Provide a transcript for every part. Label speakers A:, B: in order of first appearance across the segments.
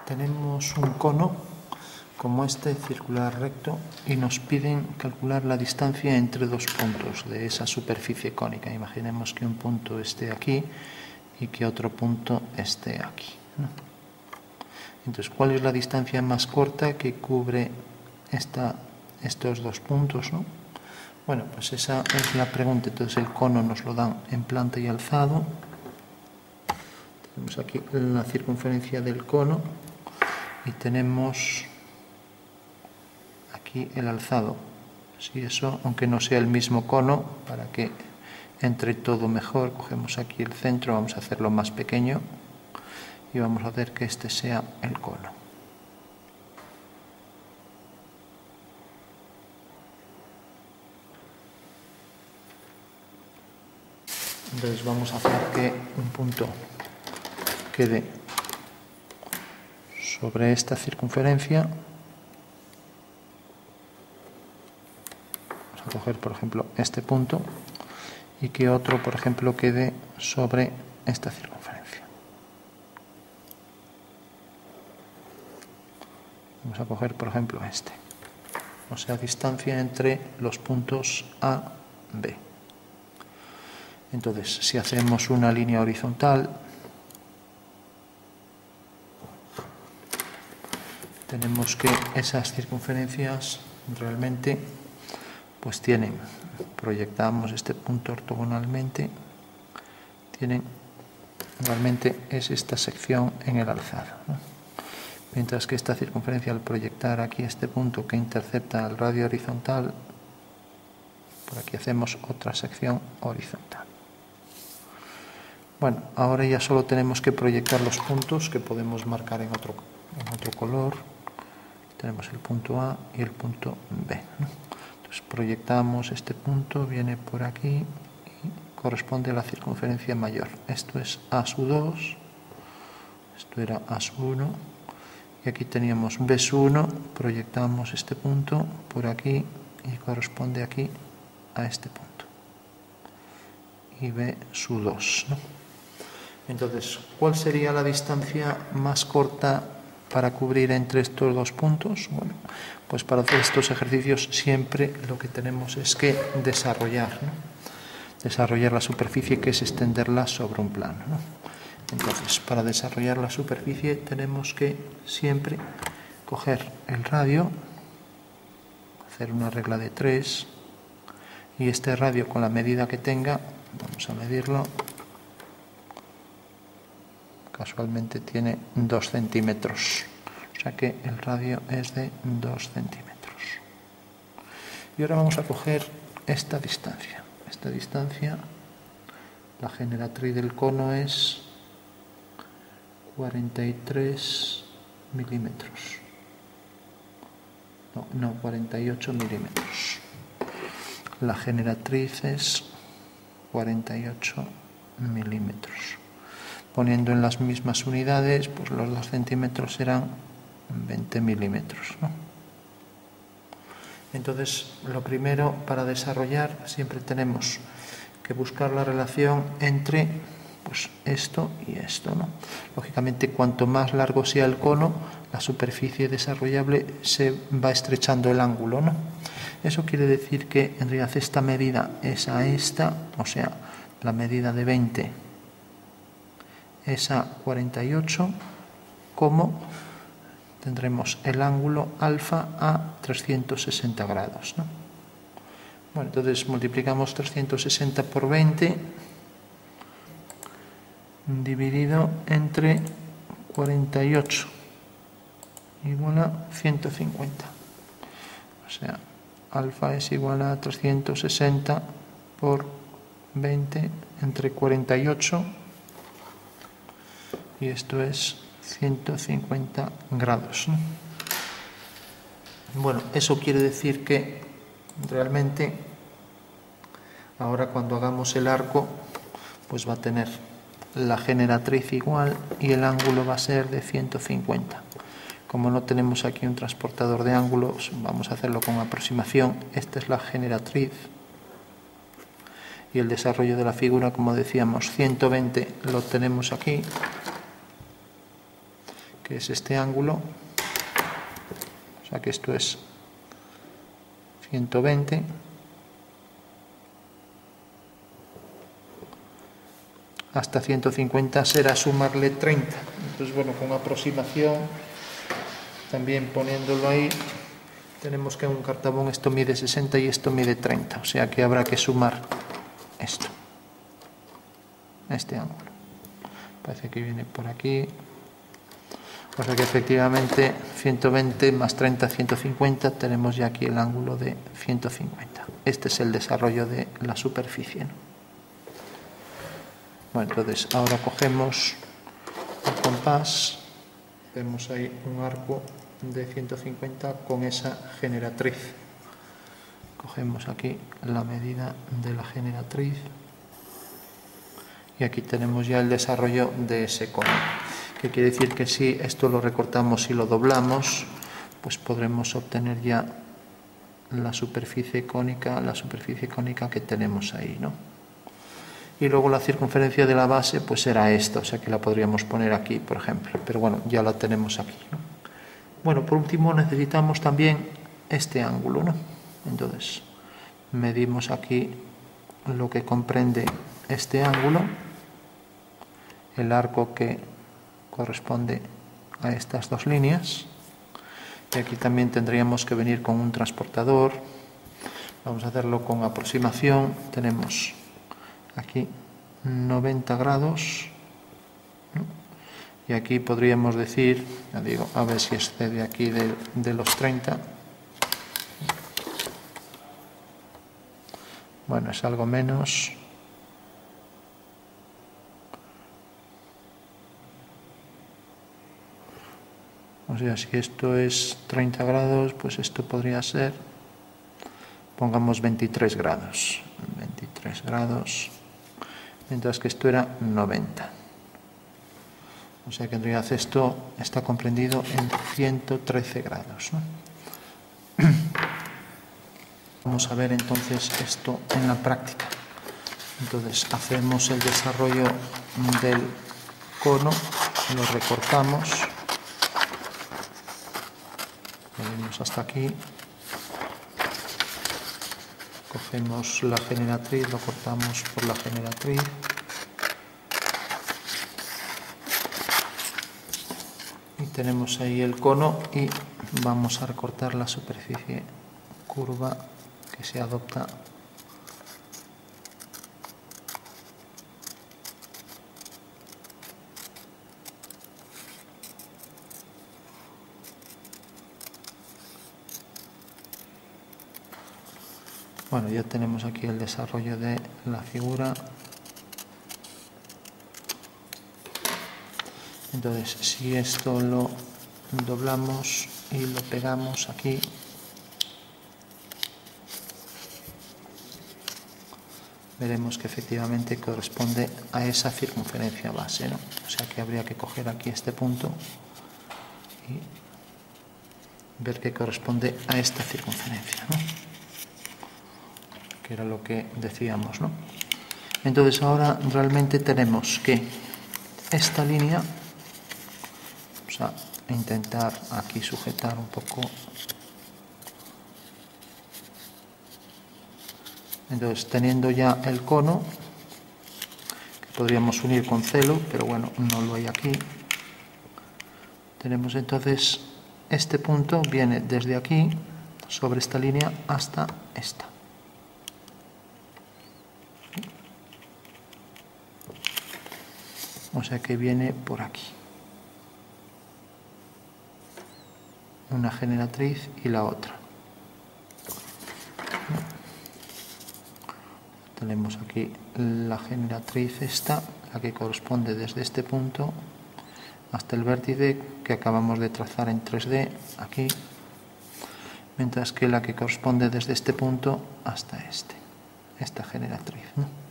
A: Tenemos un cono como este, circular recto, y nos piden calcular la distancia entre dos puntos de esa superficie cónica. Imaginemos que un punto esté aquí y que otro punto esté aquí, ¿no? Entonces, ¿cuál es la distancia más corta que cubre estos dos puntos, ¿no? Bueno, pues esa es la pregunta. Entonces el cono nos lo dan en planta y alzado. Tenemos aquí la circunferencia del cono y tenemos aquí el alzado. Si eso, aunque no sea el mismo cono, para que entre todo mejor, cogemos aquí el centro, vamos a hacerlo más pequeño y vamos a hacer que este sea el cono. Entonces vamos a hacer que un punto quede sobre esta circunferencia. Vamos a coger, por ejemplo, este punto y que otro, por ejemplo, quede sobre esta circunferencia. Vamos a coger, por ejemplo, este. O sea, distancia entre los puntos A, B. Entonces, si hacemos una línea horizontal, tenemos que esas circunferencias realmente pues tienen, proyectamos este punto ortogonalmente, tienen, realmente es esta sección en el alzado, ¿no? Mientras que esta circunferencia, al proyectar aquí este punto que intercepta el radio horizontal, por aquí hacemos otra sección horizontal. Bueno, ahora ya solo tenemos que proyectar los puntos que podemos marcar en otro color. Tenemos el punto A y el punto B, ¿no? Entonces proyectamos este punto, viene por aquí y corresponde a la circunferencia mayor. Esto es A2, esto era A1, y aquí teníamos B1, proyectamos este punto por aquí y corresponde aquí a este punto. Y B2, ¿no? Entonces, ¿cuál sería la distancia más corta para cubrir entre estos dos puntos? Bueno, pues para hacer estos ejercicios siempre lo que tenemos es que desarrollar, ¿no? Desarrollar la superficie, que es extenderla sobre un plano, ¿no? Entonces, para desarrollar la superficie tenemos que siempre coger el radio, hacer una regla de 3, y este radio con la medida que tenga, vamos a medirlo, casualmente tiene 2 centímetros, o sea que el radio es de 2 centímetros. Y ahora vamos a coger esta distancia. Esta distancia, la generatriz del cono es 43 milímetros. No, 48 milímetros. La generatriz es 48 milímetros. Poniendo en las mismas unidades, pues los 2 centímetros serán 20 milímetros, ¿no? Entonces, lo primero para desarrollar siempre tenemos que buscar la relación entre pues esto y esto, ¿no? Lógicamente, cuanto más largo sea el cono, la superficie desarrollable se va estrechando el ángulo, ¿no? Eso quiere decir que en realidad esta medida es a esta, o sea, la medida de 20 es a 48, como tendremos el ángulo alfa a 360 grados, ¿no? Bueno, entonces multiplicamos 360 por 20 dividido entre 48 igual a 150. O sea, alfa es igual a 360 por 20 entre 48, y esto es 150 grados, ¿no? Bueno, eso quiere decir que realmente ahora cuando hagamos el arco pues va a tener la generatriz igual y el ángulo va a ser de 150. Como no tenemos aquí un transportador de ángulos, vamos a hacerlo con aproximación. Esta es la generatriz y el desarrollo de la figura, como decíamos, 120 lo tenemos aquí. que es este ángulo, o sea que esto es 120, hasta 150 será sumarle 30. Entonces, bueno, con aproximación, también poniéndolo ahí, tenemos que en un cartabón esto mide 60 y esto mide 30, o sea que habrá que sumar esto, este ángulo. Parece que viene por aquí. O sea que efectivamente 120 más 30, 150, tenemos ya aquí el ángulo de 150. Este es el desarrollo de la superficie, ¿no? Bueno, entonces ahora cogemos el compás, vemos ahí un arco de 150 con esa generatriz. Cogemos aquí la medida de la generatriz y aquí tenemos ya el desarrollo de ese cono. Que quiere decir que si esto lo recortamos y lo doblamos, pues podremos obtener ya la superficie cónica que tenemos ahí, ¿no? Y luego la circunferencia de la base pues será esta, o sea que la podríamos poner aquí, por ejemplo, pero bueno, ya la tenemos aquí, ¿no? Bueno, por último necesitamos también este ángulo, ¿no? Entonces medimos aquí lo que comprende este ángulo, el arco que corresponde a estas dos líneas, y aquí también tendríamos que venir con un transportador. Vamos a hacerlo con aproximación. Tenemos aquí 90 grados, ¿no? Y aquí podríamos decir, ya digo, a ver si excede aquí de los 30. Bueno, es algo menos. O sea, si esto es 30 grados, pues esto podría ser, pongamos 23 grados. 23 grados, mientras que esto era 90. O sea que en realidad esto está comprendido en 113 grados, ¿no? Vamos a ver entonces esto en la práctica. Entonces hacemos el desarrollo del cono, lo recortamos. Venimos hasta aquí, cogemos la generatriz, lo cortamos por la generatriz, y tenemos ahí el cono y vamos a recortar la superficie curva que se adopta . Bueno, ya tenemos aquí el desarrollo de la figura. Entonces, si esto lo doblamos y lo pegamos aquí, veremos que efectivamente corresponde a esa circunferencia base, ¿no? O sea que habría que coger aquí este punto y ver que corresponde a esta circunferencia, ¿no? Que era lo que decíamos, ¿no? Entonces ahora realmente tenemos que esta línea, vamos a intentar aquí sujetar un poco. Entonces, teniendo ya el cono, que podríamos unir con celo, pero bueno, no lo hay aquí, tenemos entonces este punto, viene desde aquí, sobre esta línea, hasta esta. O sea que viene por aquí. Una generatriz y la otra. Tenemos aquí la generatriz esta, la que corresponde desde este punto hasta el vértice que acabamos de trazar en 3D, aquí, mientras que la que corresponde desde este punto hasta esta generatriz, ¿no?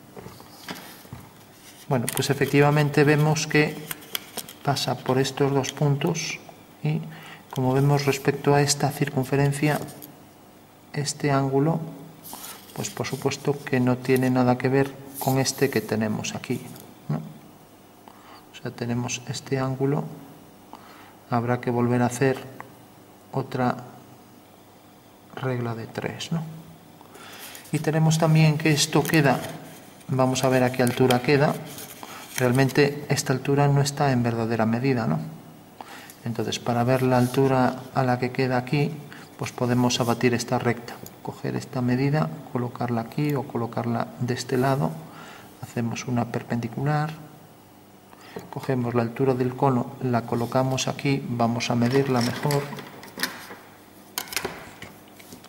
A: Bueno, pues efectivamente vemos que pasa por estos dos puntos y, como vemos respecto a esta circunferencia, este ángulo, pues por supuesto que no tiene nada que ver con este que tenemos aquí, ¿no? O sea, tenemos este ángulo habrá que volver a hacer otra regla de 3, ¿no? Y tenemos también que esto queda, vamos a ver a qué altura queda. Realmente esta altura no está en verdadera medida, ¿no? Entonces, para ver la altura a la que queda aquí, pues podemos abatir esta recta. Coger esta medida, colocarla aquí o colocarla de este lado. Hacemos una perpendicular. Cogemos la altura del cono, la colocamos aquí, vamos a medirla mejor.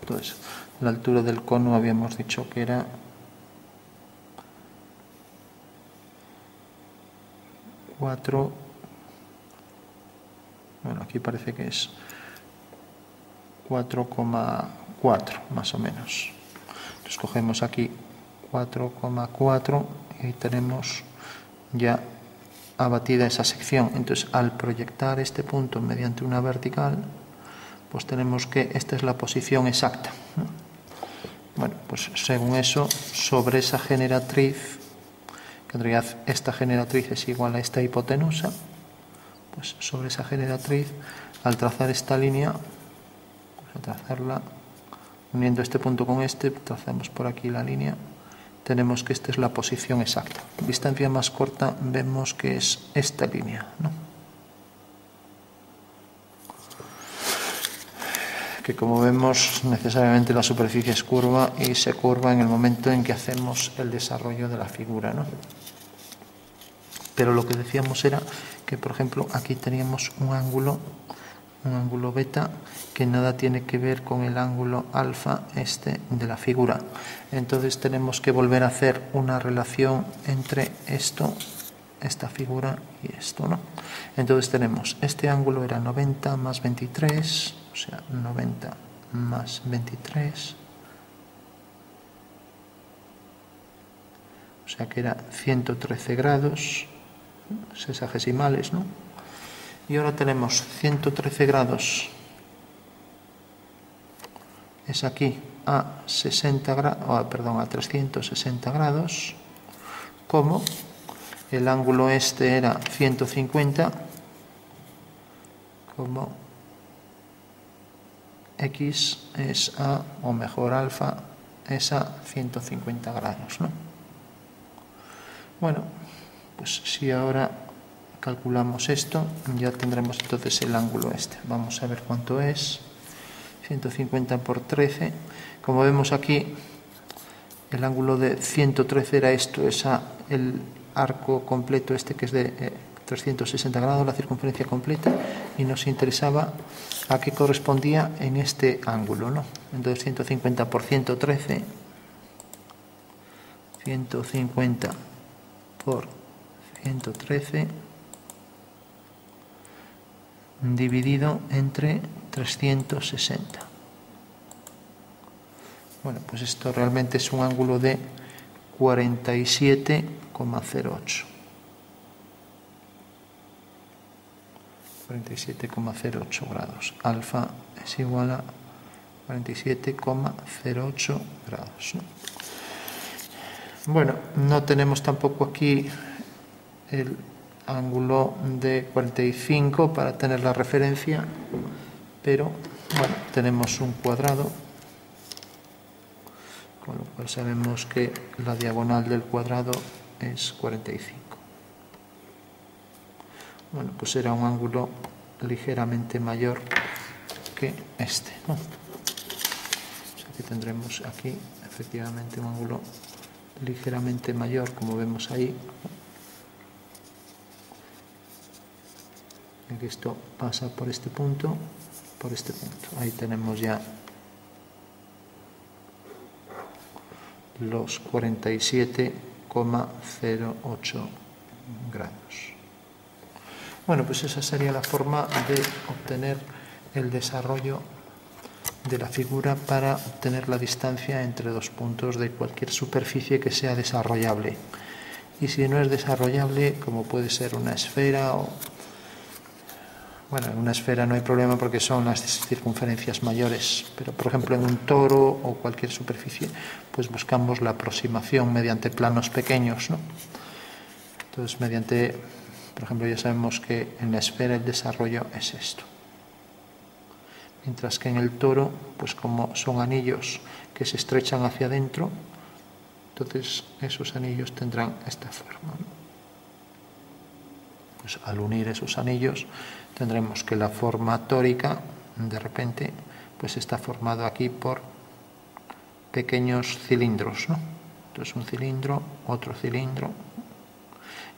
A: Entonces, la altura del cono habíamos dicho que era 4. Bueno, aquí parece que es 4,4 más o menos. Entonces cogemos aquí 4,4 y tenemos ya abatida esa sección. Entonces, al proyectar este punto mediante una vertical, pues tenemos que esta es la posición exacta. Bueno, pues según eso, sobre esa generatriz, que en realidad esta generatriz es igual a esta hipotenusa, pues sobre esa generatriz, al trazar esta línea, pues a trazarla uniendo este punto con este, trazamos por aquí la línea, tenemos que esta es la posición exacta. Distancia más corta vemos que es esta línea, ¿no? Que como vemos necesariamente la superficie es curva y se curva en el momento en que hacemos el desarrollo de la figura, ¿no? Pero lo que decíamos era que, por ejemplo, aquí teníamos un ángulo beta que nada tiene que ver con el ángulo alfa de la figura. Entonces tenemos que volver a hacer una relación entre esto, esta figura y esto, ¿no? Entonces tenemos, este ángulo era 90 más 23, o sea, 90 más 23, o sea que era 113 grados, sexagesimales, ¿no? Y ahora tenemos 113 grados, es aquí a 360 grados, como el ángulo este era 150, como x es a, o mejor alfa, es a 150 grados, ¿no? Bueno, pues si ahora calculamos esto, ya tendremos entonces el ángulo este. Vamos a ver cuánto es. 150 por 13. Como vemos aquí, el ángulo de 113 era esto, es el arco completo este que es de 360 grados, la circunferencia completa, y nos interesaba a qué correspondía en este ángulo, ¿no? Entonces 150 por 113, 150 por 113 dividido entre 360. Bueno, pues esto realmente es un ángulo de 47,08. 47,08 grados. Alfa es igual a 47,08 grados, ¿no? Bueno, no tenemos tampoco aquí el ángulo de 45 para tener la referencia, pero bueno, tenemos un cuadrado, con lo cual sabemos que la diagonal del cuadrado es 45. Bueno, pues será un ángulo ligeramente mayor que este, ¿no? O sea que tendremos aquí efectivamente un ángulo ligeramente mayor, como vemos ahí. Que esto pasa por este punto, ahí tenemos ya los 47,08 grados. Bueno, pues esa sería la forma de obtener el desarrollo de la figura para obtener la distancia entre dos puntos de cualquier superficie que sea desarrollable. Y si no es desarrollable, como puede ser una esfera o... Bueno, en una esfera no hay problema porque son las circunferencias mayores, pero por ejemplo en un toro o cualquier superficie, pues buscamos la aproximación mediante planos pequeños, ¿no? Entonces, mediante por ejemplo, ya sabemos que en la esfera el desarrollo es esto. Mientras que en el toro, pues como son anillos que se estrechan hacia adentro, entonces esos anillos tendrán esta forma, ¿no? Pues al unir esos anillos tendremos que la forma tórica de repente pues está formado aquí por pequeños cilindros, ¿no? Entonces un cilindro, otro cilindro,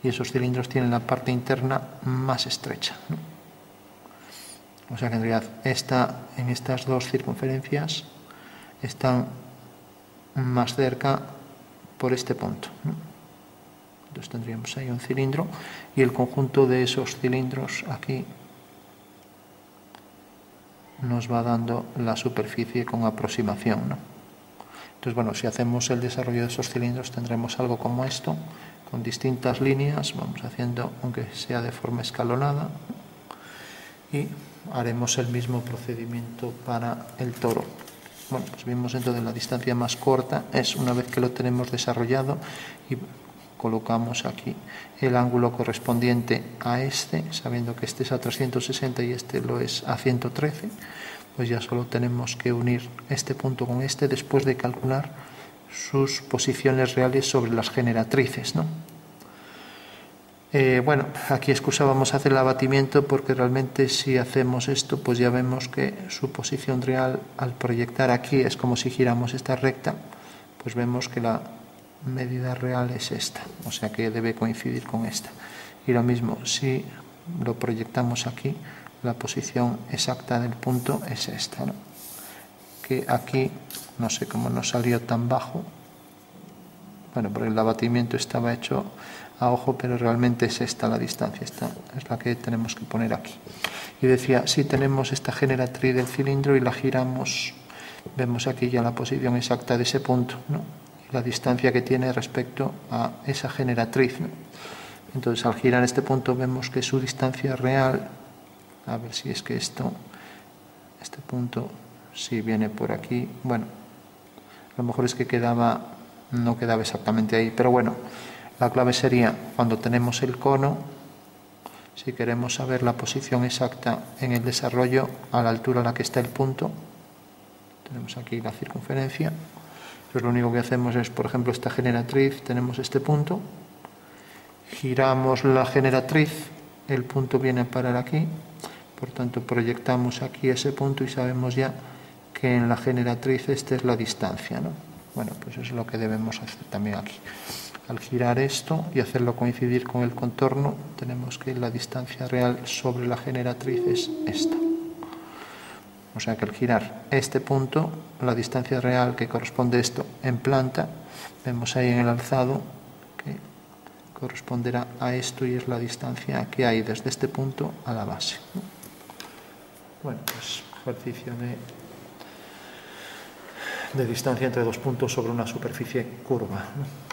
A: y esos cilindros tienen la parte interna más estrecha, ¿no? O sea que en realidad en estas dos circunferencias están más cerca por este punto, ¿no? Entonces tendríamos ahí un cilindro y el conjunto de esos cilindros aquí nos va dando la superficie con aproximación, ¿no? Entonces, bueno, si hacemos el desarrollo de esos cilindros tendremos algo como esto, con distintas líneas, vamos haciendo aunque sea de forma escalonada, y haremos el mismo procedimiento para el toro. Bueno, pues vimos entonces la distancia más corta es una vez que lo tenemos desarrollado y colocamos aquí el ángulo correspondiente a este, sabiendo que este es a 360 y este lo es a 113, pues ya solo tenemos que unir este punto con este después de calcular sus posiciones reales sobre las generatrices, ¿no? Bueno, aquí excusábamos hacer el abatimiento porque realmente si hacemos esto pues ya vemos que su posición real al proyectar aquí es como si giramos esta recta, pues vemos que la medida real es esta, o sea que debe coincidir con esta. Y lo mismo, si lo proyectamos aquí, la posición exacta del punto es esta, ¿no? Que aquí, no sé cómo nos salió tan bajo, bueno, porque el abatimiento estaba hecho a ojo, pero realmente es esta la distancia, esta es la que tenemos que poner aquí. Y decía, si tenemos esta generatriz del cilindro y la giramos, vemos aquí ya la posición exacta de ese punto, ¿no? Y la distancia que tiene respecto a esa generatriz, ¿no? Entonces al girar este punto vemos que su distancia real, a ver si es que este punto sí viene por aquí, bueno, a lo mejor es que no quedaba exactamente ahí, pero bueno, la clave sería cuando tenemos el cono, si queremos saber la posición exacta en el desarrollo a la altura a la que está el punto, tenemos aquí la circunferencia, entonces lo único que hacemos es, por ejemplo, esta generatriz, tenemos este punto, giramos la generatriz, el punto viene a parar aquí, por tanto proyectamos aquí ese punto y sabemos ya que en la generatriz esta es la distancia, ¿no? Bueno, pues eso es lo que debemos hacer también aquí. Al girar esto y hacerlo coincidir con el contorno, tenemos que la distancia real sobre la generatriz es esta. O sea que al girar este punto, la distancia real que corresponde a esto en planta, vemos ahí en el alzado que corresponderá a esto y es la distancia que hay desde este punto a la base. Bueno, pues ejercicio de distancia entre dos puntos sobre una superficie curva, ¿no?